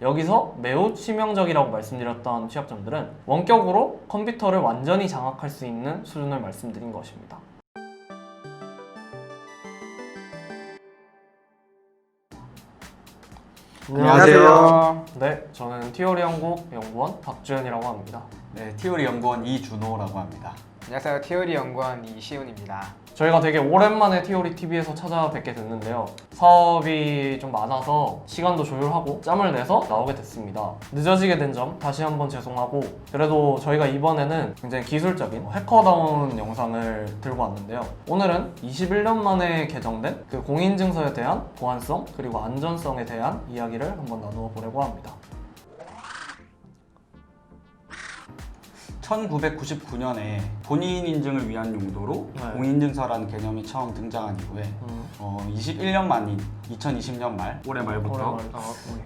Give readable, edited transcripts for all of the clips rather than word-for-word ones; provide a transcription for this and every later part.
여기서 매우 치명적이라고 말씀드렸던 취약점들은 원격으로 컴퓨터를 완전히 장악할 수 있는 수준을 말씀드린 것입니다. 안녕하세요. 네, 저는 티오리 한국 연구원 박주현이라고 합니다. 네, 티오리 연구원 이준호라고 합니다. 안녕하세요. 티오리 연구원 이시훈입니다. 저희가 되게 오랜만에 티오리 TV에서 찾아뵙게 됐는데요. 사업이 좀 많아서 시간도 조율하고 짬을 내서 나오게 됐습니다. 늦어지게 된 점 다시 한번 죄송하고, 그래도 저희가 이번에는 굉장히 기술적인 해커다운 영상을 들고 왔는데요. 오늘은 21년 만에 개정된 그 공인증서에 대한 보안성 그리고 안전성에 대한 이야기를 한번 나누어 보려고 합니다. 1999년에 본인 인증을 위한 용도로 네. 공인증서라는 개념이 처음 등장한 이후에 21년 만인 2020년 말 올해 말부터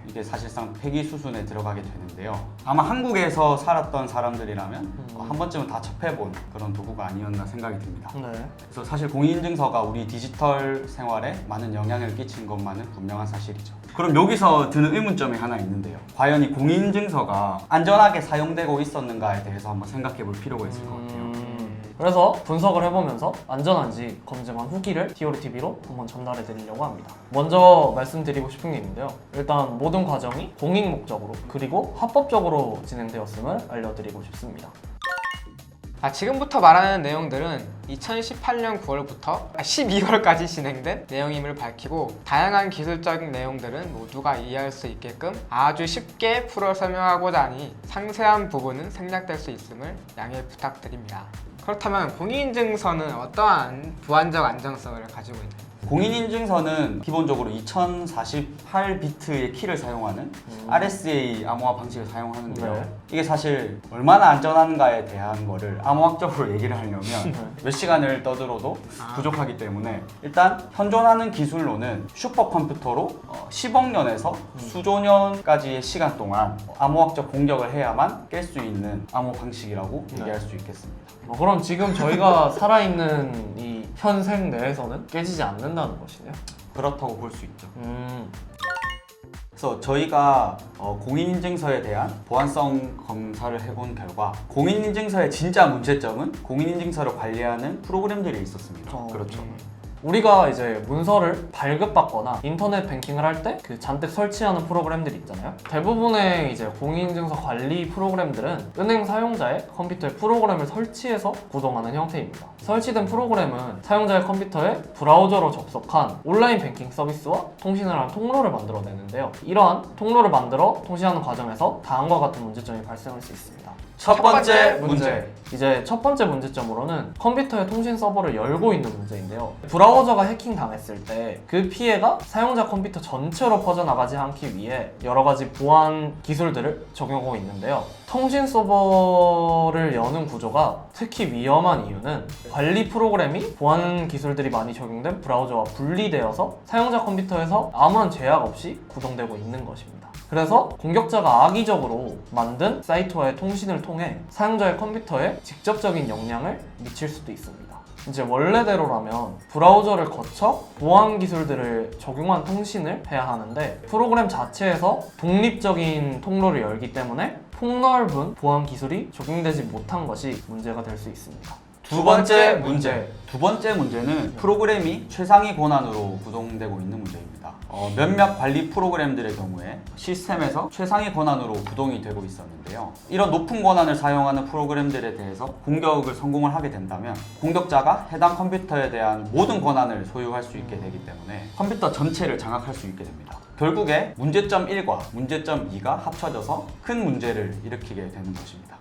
이게 사실상 폐기 수순에 들어가게 되는데요. 아마 한국에서 살았던 사람들이라면 한 번쯤은 다 접해본 그런 도구가 아니었나 생각이 듭니다. 네. 그래서 사실 공인인증서가 우리 디지털 생활에 많은 영향을 끼친 것만은 분명한 사실이죠. 그럼 여기서 드는 의문점이 하나 있는데요. 과연 이 공인인증서가 안전하게 사용되고 있었는가에 대해서 한번 생각해 볼 필요가 있을 것 같아요. 그래서 분석을 해보면서 안전한지 검증한 후기를 티오리TV로 한번 전달해 드리려고 합니다. 먼저 말씀드리고 싶은 게 있는데요. 일단 모든 과정이 공익 목적으로 그리고 합법적으로 진행되었음을 알려드리고 싶습니다. 지금부터 말하는 내용들은 2018년 9월부터 12월까지 진행된 내용임을 밝히고, 다양한 기술적인 내용들은 모두가 이해할 수 있게끔 아주 쉽게 풀어 설명하고자 하니 상세한 부분은 생략될 수 있음을 양해 부탁드립니다. 그렇다면 공인인증서는 어떠한 보안적 안정성을 가지고 있나요? 공인인증서는 기본적으로 2048비트의 키를 사용하는 RSA 암호화 방식을 사용하는데요. 네. 이게 사실 얼마나 안전한가에 대한 거를 암호학적으로 얘기를 하려면 몇 시간을 떠들어도 부족하기 때문에, 일단 현존하는 기술로는 슈퍼컴퓨터로 10억 년에서 수조 년까지의 시간 동안 암호학적 공격을 해야만 깰 수 있는 암호 방식이라고 얘기할 수 있겠습니다. 그럼 지금 저희가 살아있는 이 현생 내에서는 깨지지 않는다는 것이네요. 그렇다고 볼 수 있죠. 그래서 저희가 공인인증서에 대한 보안성 검사를 해본 결과, 공인인증서의 진짜 문제점은 공인인증서를 관리하는 프로그램들이 있었습니다. 그렇죠. 우리가 이제 문서를 발급받거나 인터넷 뱅킹을 할 때 그 잔뜩 설치하는 프로그램들이 있잖아요. 대부분의 이제 공인인증서 관리 프로그램들은 은행 사용자의 컴퓨터에 프로그램을 설치해서 구동하는 형태입니다. 설치된 프로그램은 사용자의 컴퓨터에 브라우저로 접속한 온라인 뱅킹 서비스와 통신을 하는 통로를 만들어내는데요. 이러한 통로를 만들어 통신하는 과정에서 다음과 같은 문제점이 발생할 수 있습니다. 첫 번째 문제. 이제 첫 번째 문제점으로는 컴퓨터의 통신 서버를 열고 있는 문제인데요. 브라우저가 해킹 당했을 때 그 피해가 사용자 컴퓨터 전체로 퍼져나가지 않기 위해 여러 가지 보안 기술들을 적용하고 있는데요. 통신 서버를 여는 구조가 특히 위험한 이유는 관리 프로그램이 보안 기술들이 많이 적용된 브라우저와 분리되어서 사용자 컴퓨터에서 아무런 제약 없이 구동되고 있는 것입니다. 그래서 공격자가 악의적으로 만든 사이트와의 통신을 통해 사용자의 컴퓨터에 직접적인 영향을 미칠 수도 있습니다. 이제 원래대로라면 브라우저를 거쳐 보안 기술들을 적용한 통신을 해야 하는데, 프로그램 자체에서 독립적인 통로를 열기 때문에 폭넓은 보안 기술이 적용되지 못한 것이 문제가 될 수 있습니다. 두 번째 문제는 프로그램이 최상위 권한으로 구동되고 있는 문제입니다. 몇몇 관리 프로그램들의 경우에 시스템에서 최상위 권한으로 구동이 되고 있었는데요. 이런 높은 권한을 사용하는 프로그램들에 대해서 공격을 성공을 하게 된다면 공격자가 해당 컴퓨터에 대한 모든 권한을 소유할 수 있게 되기 때문에 컴퓨터 전체를 장악할 수 있게 됩니다. 결국에 문제점 1과 문제점 2가 합쳐져서 큰 문제를 일으키게 되는 것입니다.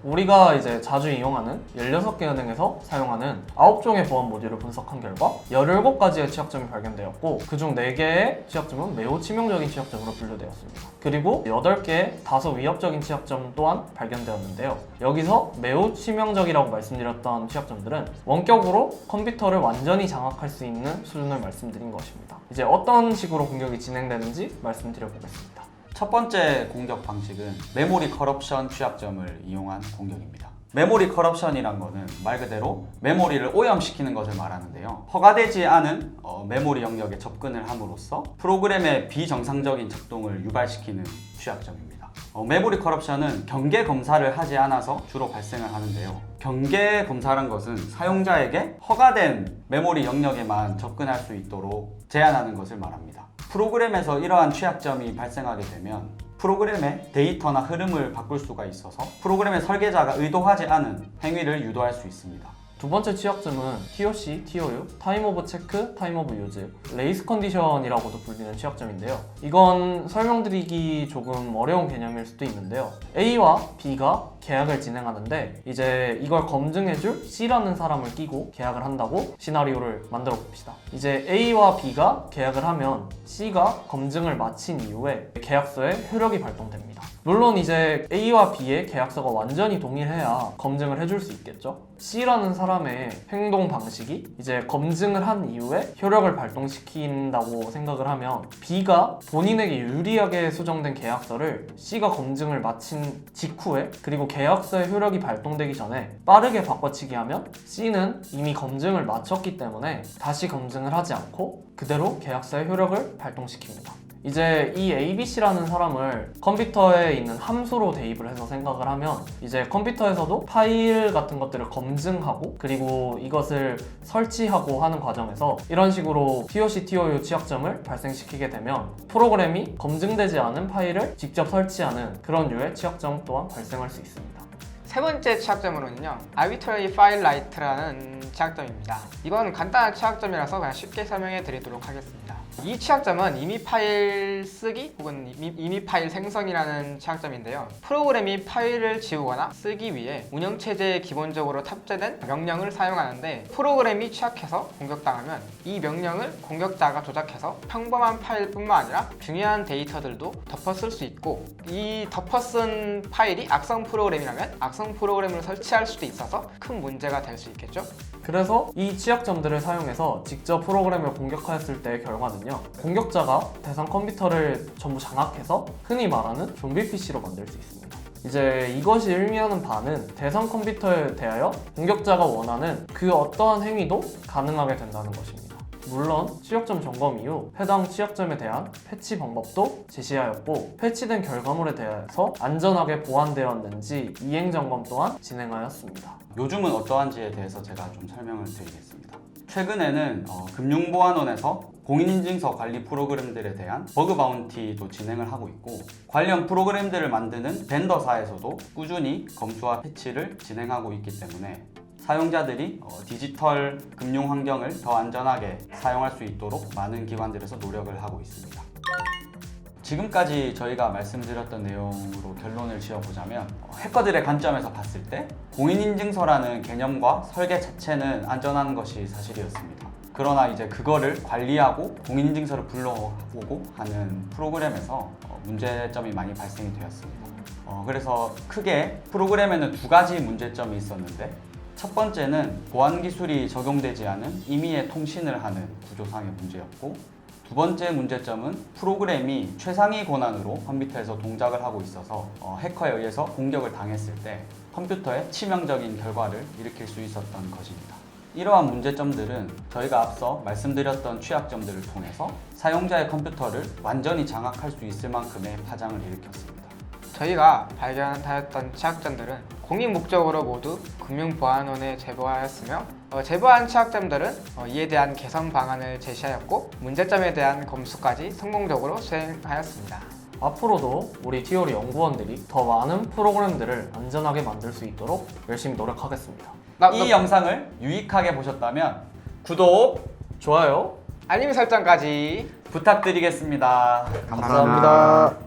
우리가 이제 자주 이용하는 16개 은행에서 사용하는 9종의 보안 모듈을 분석한 결과 17가지의 취약점이 발견되었고, 그중 4개의 취약점은 매우 치명적인 취약점으로 분류되었습니다. 그리고 8개의 다소 위협적인 취약점 또한 발견되었는데요. 여기서 매우 치명적이라고 말씀드렸던 취약점들은 원격으로 컴퓨터를 완전히 장악할 수 있는 수준을 말씀드린 것입니다. 이제 어떤 식으로 공격이 진행되는지 말씀드려보겠습니다. 첫 번째 공격 방식은 메모리 커럽션 취약점을 이용한 공격입니다. 메모리 커럽션이란 거는 말 그대로 메모리를 오염시키는 것을 말하는데요. 허가되지 않은 메모리 영역에 접근을 함으로써 프로그램의 비정상적인 작동을 유발시키는 취약점입니다. 메모리 커럽션은 경계 검사를 하지 않아서 주로 발생을 하는데요. 경계 검사란 것은 사용자에게 허가된 메모리 영역에만 접근할 수 있도록 제한하는 것을 말합니다. 프로그램에서 이러한 취약점이 발생하게 되면 프로그램의 데이터나 흐름을 바꿀 수가 있어서 프로그램의 설계자가 의도하지 않은 행위를 유도할 수 있습니다. 두 번째 취약점은 TOC, TOU, 타임 오브 체크, 타임 오브 유즈, 레이스 컨디션이라고도 불리는 취약점인데요. 이건 설명드리기 조금 어려운 개념일 수도 있는데요. A와 B가 계약을 진행하는데 이제 이걸 검증해줄 C라는 사람을 끼고 계약을 한다고 시나리오를 만들어 봅시다. 이제 A와 B가 계약을 하면 C가 검증을 마친 이후에 계약서에 효력이 발동됩니다. 물론 이제 A와 B의 계약서가 완전히 동일해야 검증을 해줄 수 있겠죠. C라는 사람의 행동 방식이 이제 검증을 한 이후에 효력을 발동시킨다고 생각을 하면 B가 본인에게 유리하게 수정된 계약서를 C가 검증을 마친 직후에 그리고 계약서의 효력이 발동되기 전에 빠르게 바꿔치기 하면 C는 이미 검증을 마쳤기 때문에 다시 검증을 하지 않고 그대로 계약서의 효력을 발동시킵니다. 이제 이 ABC라는 사람을 컴퓨터에 있는 함수로 대입을 해서 생각을 하면 이제 컴퓨터에서도 파일 같은 것들을 검증하고 그리고 이것을 설치하고 하는 과정에서 이런 식으로 TOC, TOU 취약점을 발생시키게 되면 프로그램이 검증되지 않은 파일을 직접 설치하는 그런 류의 취약점 또한 발생할 수 있습니다. 세 번째 취약점으로는요, Arbitrary File Write라는 취약점입니다. 이건 간단한 취약점이라서 그냥 쉽게 설명해 드리도록 하겠습니다. 이 취약점은 이미 파일 쓰기 혹은 이미 파일 생성이라는 취약점인데요. 프로그램이 파일을 지우거나 쓰기 위해 운영체제에 기본적으로 탑재된 명령을 사용하는데 프로그램이 취약해서 공격당하면 이 명령을 공격자가 조작해서 평범한 파일뿐만 아니라 중요한 데이터들도 덮어쓸 수 있고 이 덮어쓴 파일이 악성 프로그램이라면 악성 프로그램을 설치할 수도 있어서 큰 문제가 될 수 있겠죠. 그래서 이 취약점들을 사용해서 직접 프로그램을 공격하였을 때의 결과는요, 공격자가 대상 컴퓨터를 전부 장악해서 흔히 말하는 좀비 PC로 만들 수 있습니다. 이제 이것이 의미하는 바는 대상 컴퓨터에 대하여 공격자가 원하는 그 어떠한 행위도 가능하게 된다는 것입니다. 물론 취약점 점검 이후 해당 취약점에 대한 패치 방법도 제시하였고 패치된 결과물에 대해서 안전하게 보완되었는지 이행 점검 또한 진행하였습니다. 요즘은 어떠한지에 대해서 제가 좀 설명을 드리겠습니다. 최근에는 금융보안원에서 공인인증서 관리 프로그램들에 대한 버그 바운티도 진행을 하고 있고 관련 프로그램들을 만드는 벤더사에서도 꾸준히 검수와 패치를 진행하고 있기 때문에 사용자들이 디지털 금융 환경을 더 안전하게 사용할 수 있도록 많은 기관들에서 노력을 하고 있습니다. 지금까지 저희가 말씀드렸던 내용으로 결론을 지어보자면 해커들의 관점에서 봤을 때 공인인증서라는 개념과 설계 자체는 안전한 것이 사실이었습니다. 그러나 이제 그거를 관리하고 공인인증서를 불러오고 하는 프로그램에서 문제점이 많이 발생이 되었습니다. 그래서 크게 프로그램에는 두 가지 문제점이 있었는데 첫 번째는 보안 기술이 적용되지 않은 임의의 통신을 하는 구조상의 문제였고 두 번째 문제점은 프로그램이 최상위 권한으로 컴퓨터에서 동작을 하고 있어서 해커에 의해서 공격을 당했을 때 컴퓨터에 치명적인 결과를 일으킬 수 있었던 것입니다. 이러한 문제점들은 저희가 앞서 말씀드렸던 취약점들을 통해서 사용자의 컴퓨터를 완전히 장악할 수 있을 만큼의 파장을 일으켰습니다. 저희가 발견하였던 취약점들은 공익 목적으로 모두 금융보안원에 제보하였으며 제보한 취약점들은 이에 대한 개선 방안을 제시하였고 문제점에 대한 검수까지 성공적으로 수행하였습니다. 앞으로도 우리 티오리 연구원들이 더 많은 프로그램들을 안전하게 만들 수 있도록 열심히 노력하겠습니다. 이 영상을 유익하게 보셨다면 구독, 좋아요, 알림 설정까지 부탁드리겠습니다. 감사합니다.